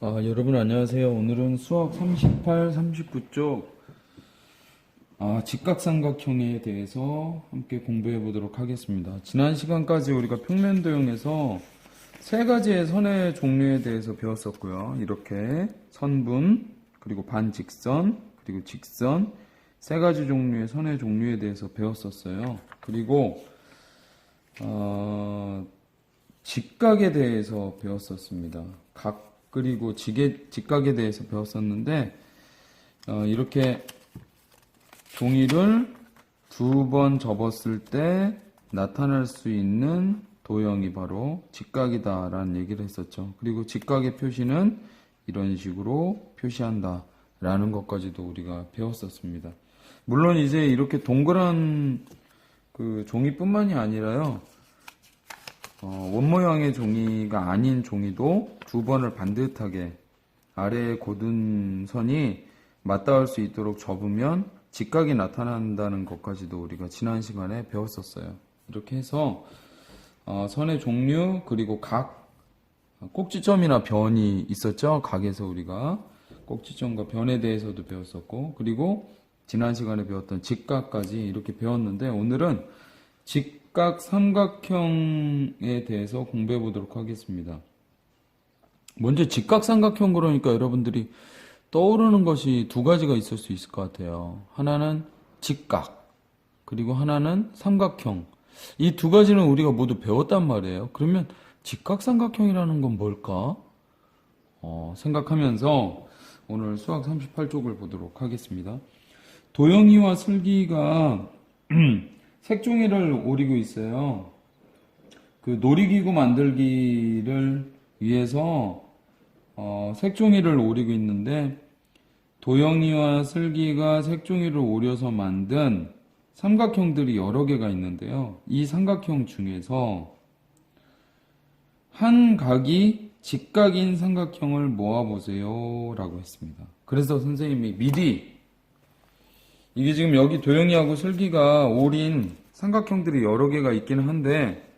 여러분 안녕하세요. 오늘은 수학 38, 39쪽 직각삼각형에 대해서 함께 공부해 보도록 하겠습니다. 지난 시간까지 우리가 평면도형에서 세 가지의 선의 종류에 대해서 배웠었고요. 이렇게 선분, 그리고 반직선, 그리고 직선, 세 가지 종류의 선의 종류에 대해서 배웠었어요. 그리고 직각에 대해서 배웠었습니다. 그리고 직각에 대해서 배웠었는데, 이렇게 종이를 두 번 접었을 때 나타날 수 있는 도형이 바로 직각이다 라는 얘기를 했었죠. 그리고 직각의 표시는 이런 식으로 표시한다 라는 것까지도 우리가 배웠었습니다. 물론 이제 이렇게 동그란 그 종이뿐만이 아니라요, 원 모양의 종이가 아닌 종이도 두 번을 반듯하게 아래의 고든 선이 맞닿을 수 있도록 접으면 직각이 나타난다는 것까지도 우리가 지난 시간에 배웠었어요. 이렇게 해서 선의 종류, 그리고 각, 꼭지점이나 변이 있었죠. 각에서 우리가 꼭지점과 변에 대해서도 배웠었고, 그리고 지난 시간에 배웠던 직각까지 이렇게 배웠는데, 오늘은 직각 삼각형에 대해서 공부해 보도록 하겠습니다. 먼저 직각 삼각형 그러니까 여러분들이 떠오르는 것이 두 가지가 있을 수 있을 것 같아요. 하나는 직각, 그리고 하나는 삼각형. 이 두 가지는 우리가 모두 배웠단 말이에요. 그러면 직각 삼각형이라는 건 뭘까? 생각하면서 오늘 수학 38쪽을 보도록 하겠습니다. 도영이와 슬기가 색종이를 오리고 있어요. 그 놀이기구 만들기를 위해서 색종이를 오리고 있는데, 도영이와 슬기가 색종이를 오려서 만든 삼각형들이 여러 개가 있는데요. 이 삼각형 중에서 한 각이 직각인 삼각형을 모아보세요 라고 했습니다. 그래서 선생님이 미리, 이게 지금 여기 도영이하고 슬기가 오린 삼각형들이 여러 개가 있기는 한데,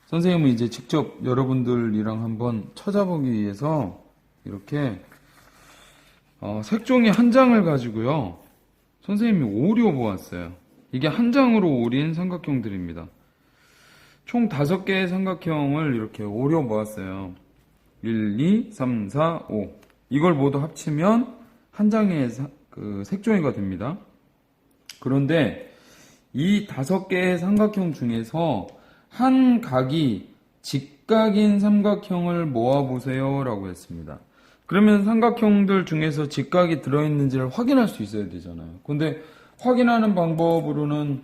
선생님은 이제 직접 여러분들이랑 한번 찾아보기 위해서 이렇게 색종이 한 장을 가지고요, 선생님이 오려 보았어요. 이게 한 장으로 오린 삼각형들입니다. 총 5개의 삼각형을 이렇게 오려 보았어요. 1, 2, 3, 4, 5. 이걸 모두 합치면 한 장의 색종이가 됩니다. 그런데 이 5개의 삼각형 중에서 한 각이 직각인 삼각형을 모아보세요 라고 했습니다. 그러면 삼각형들 중에서 직각이 들어있는지를 확인할 수 있어야 되잖아요. 근데 확인하는 방법으로는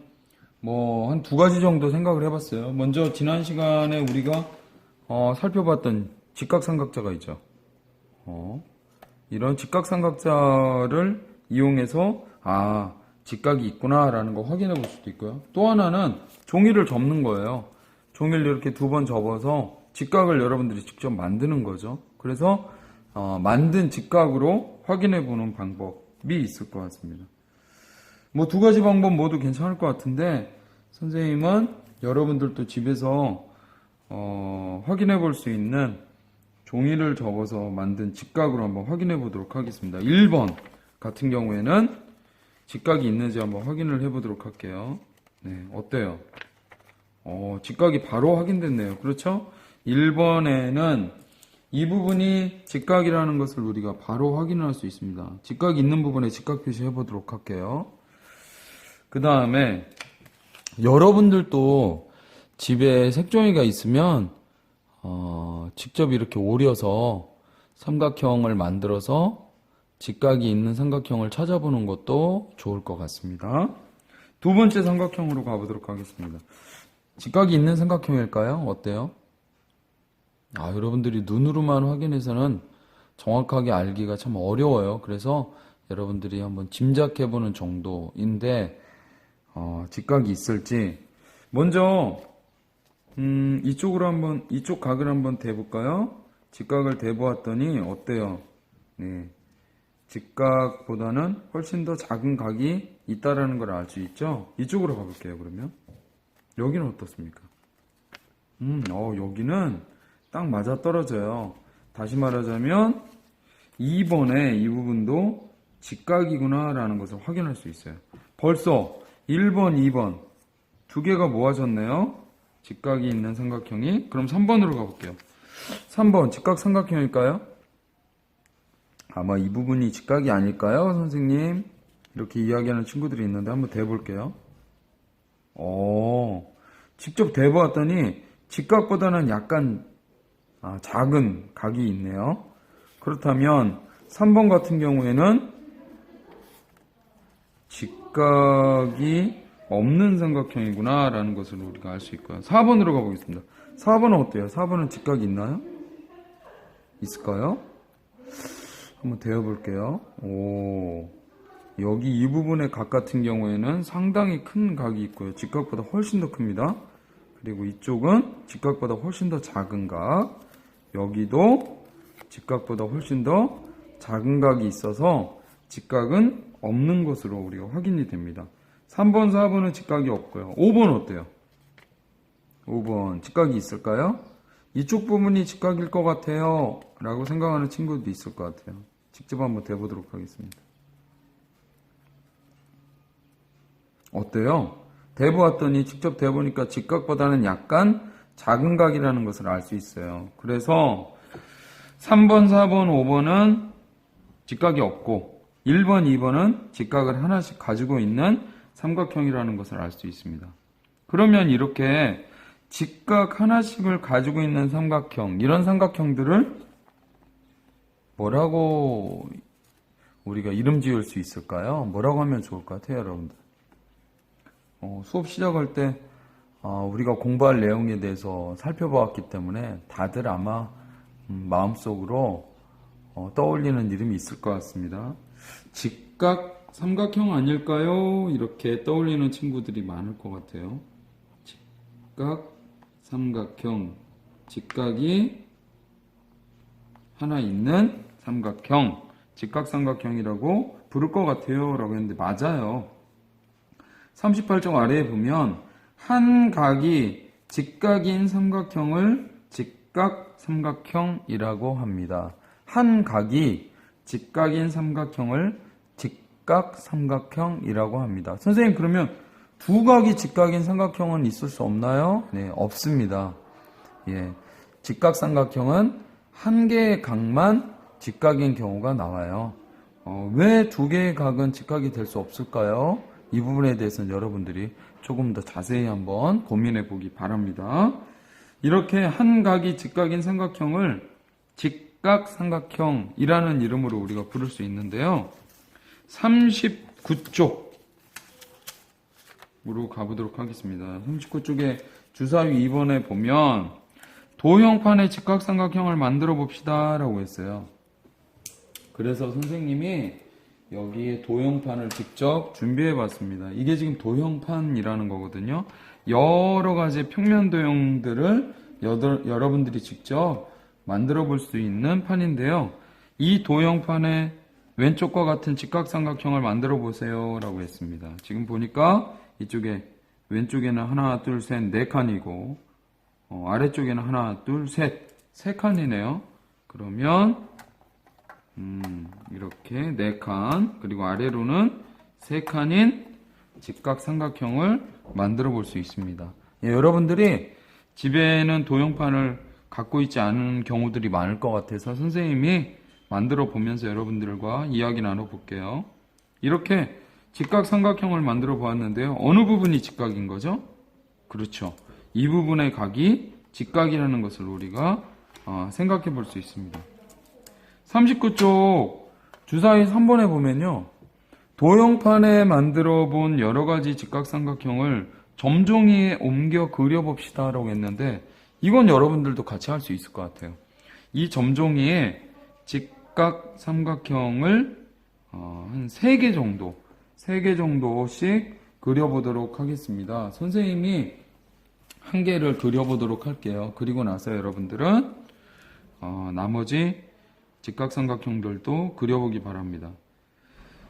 뭐 한 두 가지 정도 생각을 해봤어요. 먼저 지난 시간에 우리가 살펴봤던 직각삼각자가 있죠. 이런 직각삼각자를 이용해서 직각이 있구나 라는 거 확인해 볼 수도 있고요. 또 하나는 종이를 접는 거예요. 종이를 이렇게 두 번 접어서 직각을 여러분들이 직접 만드는 거죠. 그래서 만든 직각으로 확인해 보는 방법이 있을 것 같습니다. 뭐 두 가지 방법 모두 괜찮을 것 같은데, 선생님은 여러분들도 집에서 확인해 볼 수 있는 종이를 접어서 만든 직각으로 한번 확인해 보도록 하겠습니다. 1번 같은 경우에는 직각이 있는지 한번 확인을 해 보도록 할게요. 네, 어때요? 직각이 바로 확인됐네요. 그렇죠? 1번에는 이 부분이 직각이라는 것을 우리가 바로 확인할 수 있습니다. 직각이 있는 부분에 직각 표시해 보도록 할게요. 그 다음에 여러분들도 집에 색종이가 있으면 직접 이렇게 오려서 삼각형을 만들어서 직각이 있는 삼각형을 찾아보는 것도 좋을 것 같습니다. 두 번째 삼각형으로 가보도록 하겠습니다. 직각이 있는 삼각형일까요? 어때요? 여러분들이 눈으로만 확인해서는 정확하게 알기가 참 어려워요. 그래서 여러분들이 한번 짐작해보는 정도인데, 직각이 있을지. 먼저 이쪽으로 한번, 이쪽 각을 한번 대볼까요? 직각을 대보았더니 어때요? 네, 직각보다는 훨씬 더 작은 각이 있다라는 걸 알 수 있죠? 이쪽으로 가볼게요. 그러면 여기는 어떻습니까? 여기는 딱 맞아 떨어져요. 다시 말하자면 2번의 이 부분도 직각이구나 라는 것을 확인할 수 있어요. 벌써 1번, 2번 두 개가 모아졌네요. 직각이 있는 삼각형이. 그럼 3번으로 가볼게요. 3번 직각 삼각형일까요? 아마 이 부분이 직각이 아닐까요, 선생님? 이렇게 이야기하는 친구들이 있는데 한번 대볼게요. 직접 대보았더니 직각보다는 약간 작은 각이 있네요. 그렇다면 3번 같은 경우에는 직각이 없는 삼각형이구나 라는 것을 우리가 알 수 있고요. 4번으로 가보겠습니다. 4번은 어때요? 4번은 직각이 있나요? 있을까요? 한번 대어볼게요. 여기 이 부분의 각 같은 경우에는 상당히 큰 각이 있고요. 직각보다 훨씬 더 큽니다. 그리고 이쪽은 직각보다 훨씬 더 작은 각. 여기도 직각보다 훨씬 더 작은 각이 있어서 직각은 없는 것으로 우리가 확인이 됩니다. 3번, 4번은 직각이 없고요. 5번 어때요? 5번 직각이 있을까요? 이쪽 부분이 직각일 것 같아요 라고 생각하는 친구도 있을 것 같아요. 직접 한번 대보도록 하겠습니다. 어때요? 대보았더니 직접 대보니까 직각보다는 약간 작은 각이라는 것을 알 수 있어요. 그래서 3번, 4번, 5번은 직각이 없고 1번, 2번은 직각을 하나씩 가지고 있는 삼각형이라는 것을 알 수 있습니다. 그러면 이렇게 직각 하나씩을 가지고 있는 삼각형, 이런 삼각형들을 뭐라고 우리가 이름 지을 수 있을까요? 뭐라고 하면 좋을 것 같아요, 여러분들? 수업 시작할 때 우리가 공부할 내용에 대해서 살펴보았기 때문에 다들 아마 마음속으로 떠올리는 이름이 있을 것 같습니다. 직각 삼각형 아닐까요? 이렇게 떠올리는 친구들이 많을 것 같아요. 직각 삼각형, 직각이 하나 있는 삼각형, 직각삼각형이라고 부를 것 같아요 라고 했는데 맞아요. 38쪽 아래에 보면 한 각이 직각인 삼각형을 직각삼각형이라고 합니다. 한 각이 직각인 삼각형을 직각삼각형이라고 합니다. 선생님, 그러면 두 각이 직각인 삼각형은 있을 수 없나요? 네, 없습니다. 직각삼각형은 한 개의 각만 직각인 경우가 나와요. 왜 두 개의 각은 직각이 될 수 없을까요? 이 부분에 대해서는 여러분들이 조금 더 자세히 한번 고민해 보기 바랍니다. 이렇게 한 각이 직각인 삼각형을 직각삼각형이라는 이름으로 우리가 부를 수 있는데요. 39쪽으로 가보도록 하겠습니다. 39쪽에 주사위 2번에 보면 도형판의 직각삼각형을 만들어 봅시다 라고 했어요. 그래서 선생님이 여기에 도형판을 직접 준비해 봤습니다. 이게 지금 도형판이라는 거거든요. 여러 가지 평면 도형들을 여러분들이 직접 만들어 볼 수 있는 판인데요. 이 도형판의 왼쪽과 같은 직각삼각형을 만들어 보세요 라고 했습니다. 지금 보니까 이쪽에 왼쪽에는 하나, 둘, 셋, 네 칸이고 아래쪽에는 하나, 둘, 셋, 세 칸이네요. 그러면 이렇게 네 칸, 그리고 아래로는 세 칸인 직각삼각형을 만들어 볼 수 있습니다. 여러분들이 집에는 도형판을 갖고 있지 않은 경우들이 많을 것 같아서 선생님이 만들어 보면서 여러분들과 이야기 나눠 볼게요. 이렇게 직각삼각형을 만들어 보았는데요. 어느 부분이 직각인 거죠? 그렇죠. 이 부분의 각이 직각이라는 것을 우리가 생각해 볼 수 있습니다. 39쪽 주사위 3번에 보면요. 도형판에 만들어 본 여러 가지 직각삼각형을 점종이에 옮겨 그려봅시다 라고 했는데 이건 여러분들도 같이 할 수 있을 것 같아요. 이 점종이에 직각삼각형을 한 3개 정도씩 그려보도록 하겠습니다. 선생님이 한 개를 그려보도록 할게요. 그리고 나서 여러분들은 나머지 직각삼각형들도 그려보기 바랍니다.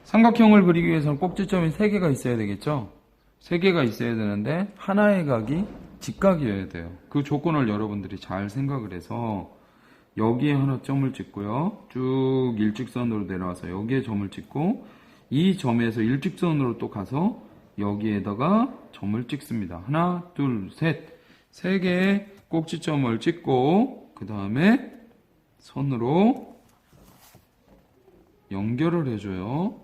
삼각형을 그리기 위해서는 꼭지점이 3개가 있어야 되겠죠? 3개가 있어야 되는데 하나의 각이 직각이어야 돼요. 그 조건을 여러분들이 잘 생각을 해서 여기에 하나 점을 찍고요. 쭉 일직선으로 내려와서 여기에 점을 찍고 이 점에서 일직선으로 또 가서 여기에다가 점을 찍습니다. 하나, 둘, 셋. 세 개의 꼭지점을 찍고 그 다음에 선으로 연결을 해줘요.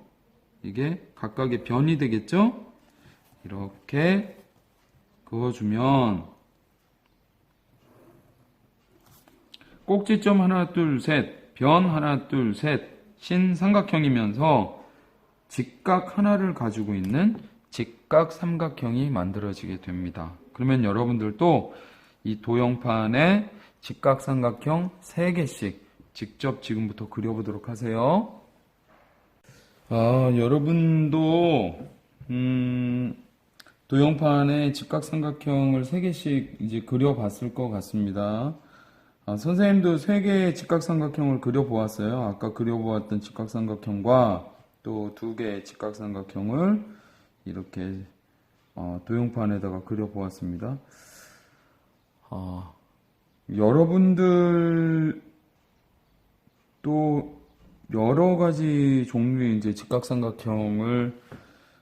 이게 각각의 변이 되겠죠? 이렇게 그어주면 꼭지점 하나, 둘, 셋, 변 하나, 둘, 셋, 신삼각형이면서 직각 하나를 가지고 있는 직각삼각형이 만들어지게 됩니다. 그러면 여러분들도 이 도형판에 직각삼각형 3개씩 직접 지금부터 그려보도록 하세요. 여러분도 도형판에 직각삼각형을 3개씩 이제 그려봤을 것 같습니다. 선생님도 3개의 직각삼각형을 그려보았어요. 아까 그려보았던 직각삼각형과 또 2개의 직각삼각형을 이렇게 도형판에다가 그려보았습니다. 여러분들 또 여러가지 종류의 이제 직각삼각형을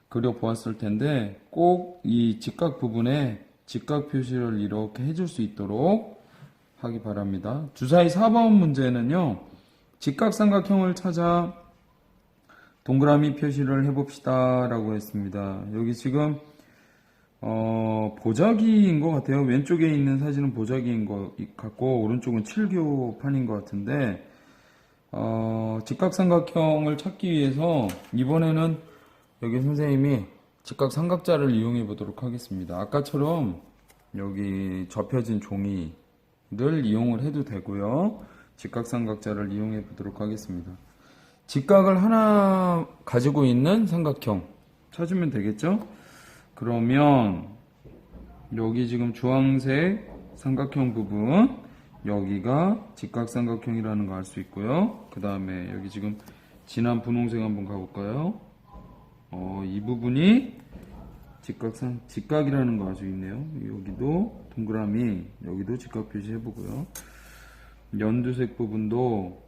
그려보았을 텐데 꼭 이 직각 부분에 직각 표시를 이렇게 해줄 수 있도록 하기 바랍니다. 주사위 4번 문제는요, 직각삼각형을 찾아 동그라미 표시를 해봅시다 라고 했습니다. 여기 지금 보자기인 것 같아요. 왼쪽에 있는 사진은 보자기인 것 같고 오른쪽은 칠교판인 것 같은데 직각삼각형을 찾기 위해서 이번에는 여기 선생님이 직각삼각자를 이용해 보도록 하겠습니다. 아까처럼 여기 접혀진 종이를 이용을 해도 되고요. 직각삼각자를 이용해 보도록 하겠습니다. 직각을 하나 가지고 있는 삼각형 찾으면 되겠죠? 그러면 여기 지금 주황색 삼각형 부분, 여기가 직각삼각형이라는 거 알 수 있고요. 그 다음에 여기 지금 진한 분홍색 한번 가볼까요? 이 부분이 직각이라는 거 알 수 있네요. 여기도 동그라미, 여기도 직각 표시 해보고요. 연두색 부분도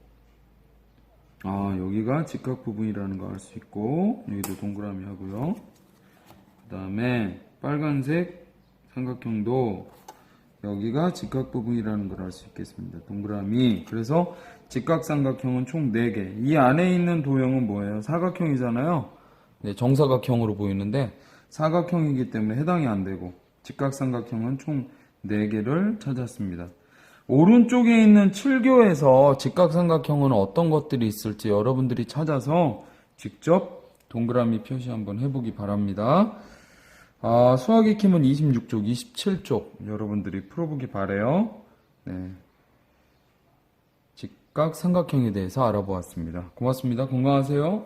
여기가 직각 부분이라는 거 알 수 있고, 여기도 동그라미 하고요. 그 다음에 빨간색 삼각형도 여기가 직각 부분이라는 걸 알 수 있겠습니다. 동그라미. 그래서 직각삼각형은 총 4개. 이 안에 있는 도형은 뭐예요? 사각형이잖아요. 네, 정사각형으로 보이는데 사각형이기 때문에 해당이 안 되고, 직각삼각형은 총 4개를 찾았습니다. 오른쪽에 있는 7교에서 직각삼각형은 어떤 것들이 있을지 여러분들이 찾아서 직접 동그라미 표시 한번 해보기 바랍니다. 수학 익힘은 26쪽, 27쪽 여러분들이 풀어보기 바래요. 네. 직각삼각형에 대해서 알아보았습니다. 고맙습니다. 건강하세요.